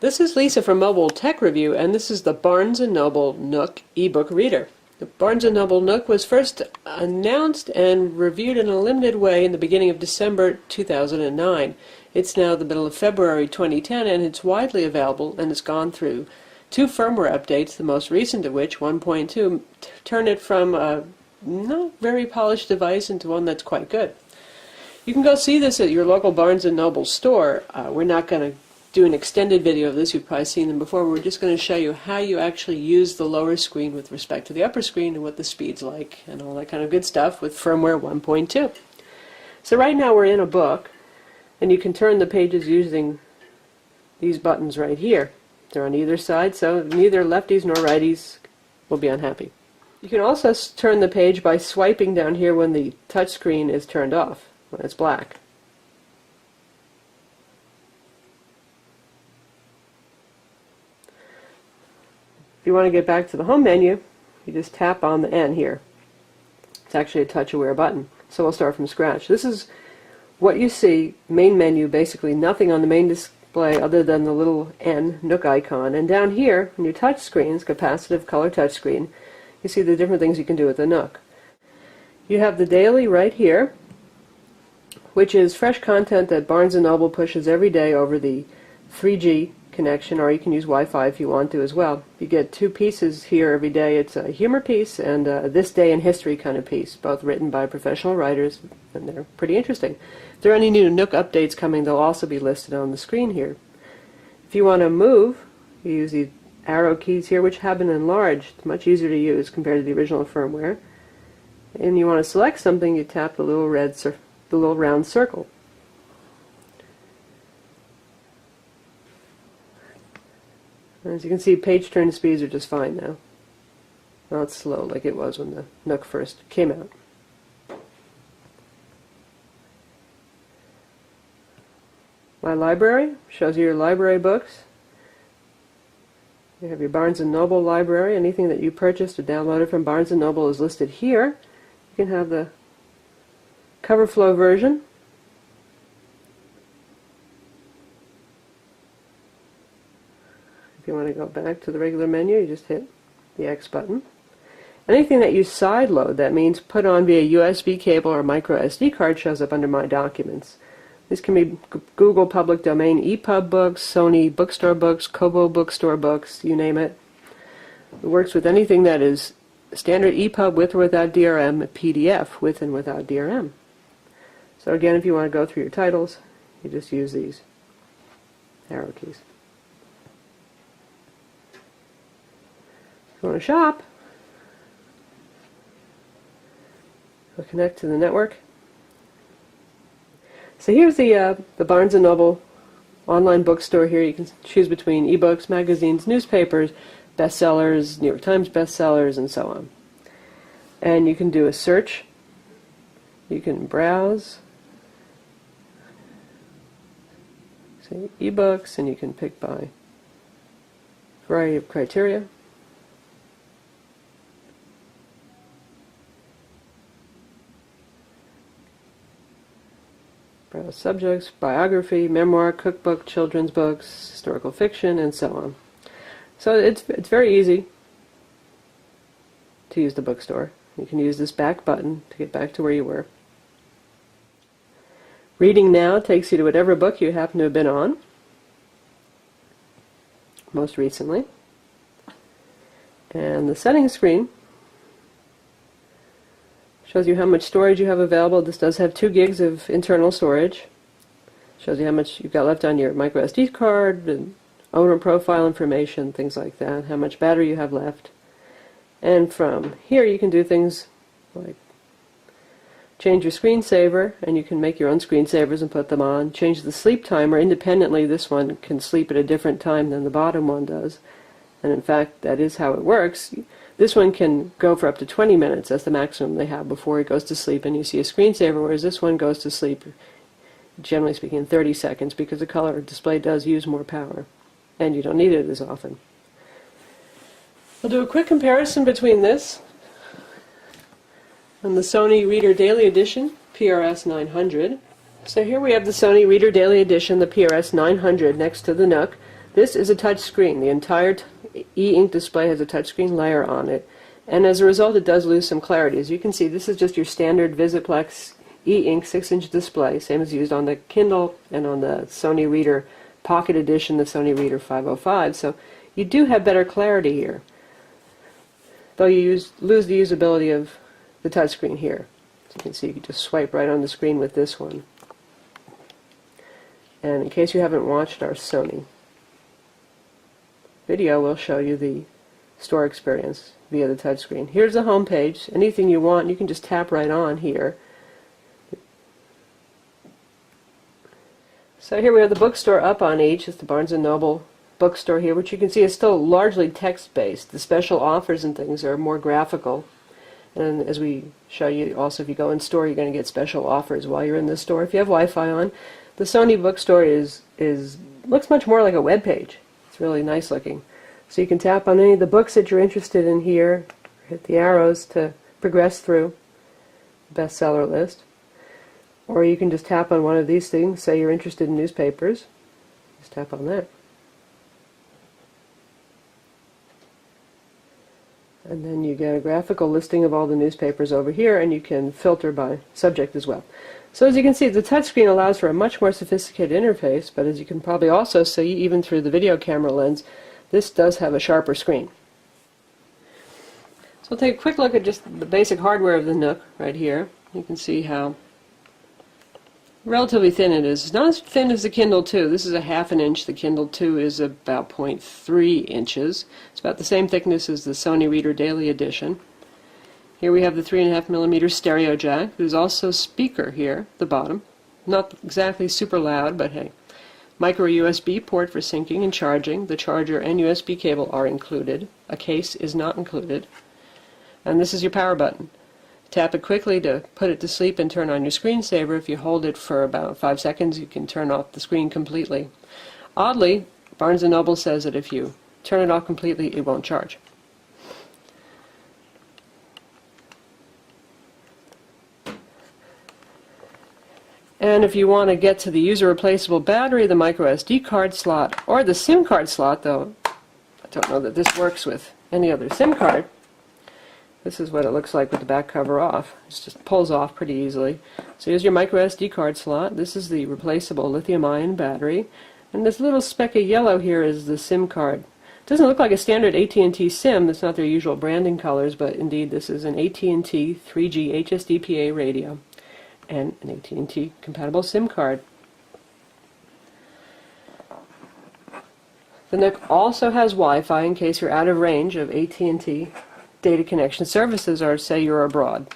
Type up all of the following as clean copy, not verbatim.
This is Lisa from Mobile Tech Review, and this is the Barnes & Noble Nook ebook reader. The Barnes & Noble Nook was first announced and reviewed in a limited way in the beginning of December 2009. It's now the middle of February 2010, and it's widely available, and it's gone through 2 firmware updates, the most recent of which, 1.2, turn it from a not very polished device into one that's quite good. You can go see this at your local Barnes & Noble store. We're not going to do an extended video of this. You've probably seen them before. We're just going to show you how you actually use the lower screen with respect to the upper screen and what the speed's like and all that kind of good stuff with firmware 1.2. So right now we're in a book, and you can turn the pages using these buttons right here. They're on either side, so neither lefties nor righties will be unhappy. You can also turn the page by swiping down here when the touch screen is turned off, when it's black. If you want to get back to the home menu, you just tap on the N here. It's actually a touch-aware button. So we'll start from scratch. This is what you see, main menu, basically nothing on the main display other than the little N, Nook icon. And down here, when you touch screens, capacitive color touchscreen, you see the different things you can do with the Nook. You have the daily right here, which is fresh content that Barnes & Noble pushes every day over the 3G connection, or you can use Wi-Fi if you want to as well. You get 2 pieces here every day. It's a humor piece and this day in history kind of piece, both written by professional writers, and they're pretty interesting. If there are any new Nook updates coming, they'll also be listed on the screen here. If you want to move, you use the arrow keys here, which have been enlarged. It's much easier to use compared to the original firmware. And you want to select something, you tap the little the little round circle. As you can see, page turn speeds are just fine now. Not slow like it was when the Nook first came out. My library shows you your library books. You have your Barnes & Noble library. Anything that you purchased or downloaded from Barnes & Noble is listed here. You can have the cover flow version. If you want to go back to the regular menu, you just hit the X button. Anything that you sideload, that means put on via USB cable or micro SD card, shows up under My Documents. These can be Google public domain EPUB books, Sony bookstore books, Kobo bookstore books, you name it. It works with anything that is standard EPUB with or without DRM, PDF with and without DRM. So again, if you want to go through your titles, you just use these arrow keys. If you want to shop, we'll connect to the network. So here's the Barnes & Noble online bookstore here. You can choose between ebooks, magazines, newspapers, bestsellers, New York Times bestsellers, and so on. And you can do a search. You can browse, say ebooks, and you can pick by a variety of criteria. Browse subjects, biography, memoir, cookbook, children's books, historical fiction, and so on. So it's very easy to use the bookstore. You can use this back button to get back to where you were. Reading Now takes you to whatever book you happen to have been on most recently. And the settings screen shows you how much storage you have available. This does have 2 gigs of internal storage. Shows you how much you've got left on your micro SD card, and owner profile information, things like that, how much battery you have left. And from here you can do things like change your screensaver, and you can make your own screensavers and put them on. Change the sleep timer. Independently, this one can sleep at a different time than the bottom one does. And in fact, that is how it works. This one can go for up to 20 minutes. That's the maximum they have before it goes to sleep, and you see a screensaver, whereas this one goes to sleep, generally speaking, in 30 seconds, because the color display does use more power, and you don't need it as often. We'll do a quick comparison between this and the Sony Reader Daily Edition, PRS 900. So here we have the Sony Reader Daily Edition, the PRS 900, next to the Nook. This is a touch screen. The entire e-ink display has a touchscreen layer on it, and as a result it does lose some clarity. As you can see, this is just your standard Visiplex e-ink 6-inch display, same as used on the Kindle and on the Sony Reader Pocket Edition, the Sony Reader 505, so you do have better clarity here, though you lose the usability of the touchscreen here. As you can see, you can just swipe right on the screen with this one. And in case you haven't watched our Sony video, we'll show you the store experience via the touchscreen. Here's the home page. Anything you want, you can just tap right on here. So here we have the bookstore up on each. It's the Barnes & Noble bookstore here, which you can see is still largely text-based. The special offers and things are more graphical. And as we show you, also if you go in store, you're going to get special offers while you're in the store. If you have Wi-Fi on, the Sony bookstore looks much more like a web page. It's really nice looking. So you can tap on any of the books that you're interested in here, hit the arrows to progress through the bestseller list. Or you can just tap on one of these things, say you're interested in newspapers. Just tap on that. And then you get a graphical listing of all the newspapers over here, and you can filter by subject as well. So as you can see, the touchscreen allows for a much more sophisticated interface, but as you can probably also see, even through the video camera lens, this does have a sharper screen. So we'll take a quick look at just the basic hardware of the Nook right here. You can see how relatively thin it is. It's not as thin as the Kindle 2. This is a 1/2 inch. The Kindle 2 is about 0.3 inches. It's about the same thickness as the Sony Reader Daily Edition. Here we have the 3.5mm stereo jack. There's also a speaker here at the bottom. Not exactly super loud, but hey. Micro USB port for syncing and charging. The charger and USB cable are included. A case is not included. And this is your power button. Tap it quickly to put it to sleep and turn on your screensaver. If you hold it for about 5 seconds, you can turn off the screen completely. Oddly, Barnes & Noble says that if you turn it off completely, it won't charge. And if you want to get to the user replaceable battery, the micro SD card slot, or the SIM card slot, though I don't know that this works with any other SIM card. This is what it looks like with the back cover off. It just pulls off pretty easily. So here's your micro SD card slot. This is the replaceable lithium-ion battery. And this little speck of yellow here is the SIM card. It doesn't look like a standard AT&T SIM. It's not their usual branding colors, but indeed this is an AT&T 3G HSDPA radio and an AT&T compatible SIM card. The Nook also has Wi-Fi in case you're out of range of AT&T data connection services, or say you're abroad.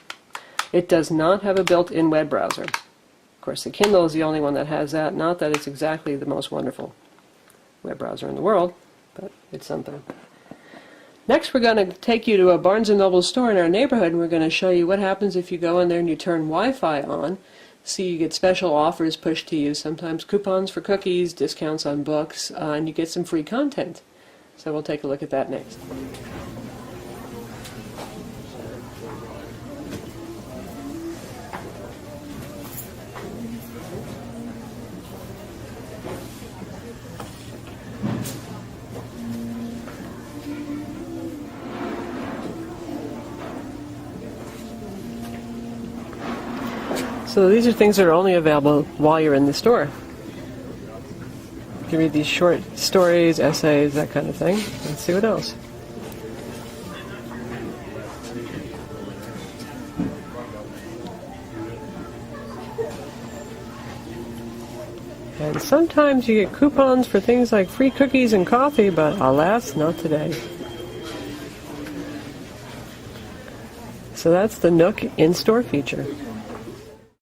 It does not have a built-in web browser. Of course, the Kindle is the only one that has that. Not that it's exactly the most wonderful web browser in the world, but it's something. Next, we're going to take you to a Barnes & Noble store in our neighborhood, and we're going to show you what happens if you go in there and you turn Wi-Fi on. See, you get special offers pushed to you, sometimes coupons for cookies, discounts on books, and you get some free content. So we'll take a look at that next. So these are things that are only available while you're in the store. You can read these short stories, essays, that kind of thing. Let's see what else. And sometimes you get coupons for things like free cookies and coffee, but alas, not today. So that's the Nook in-store feature.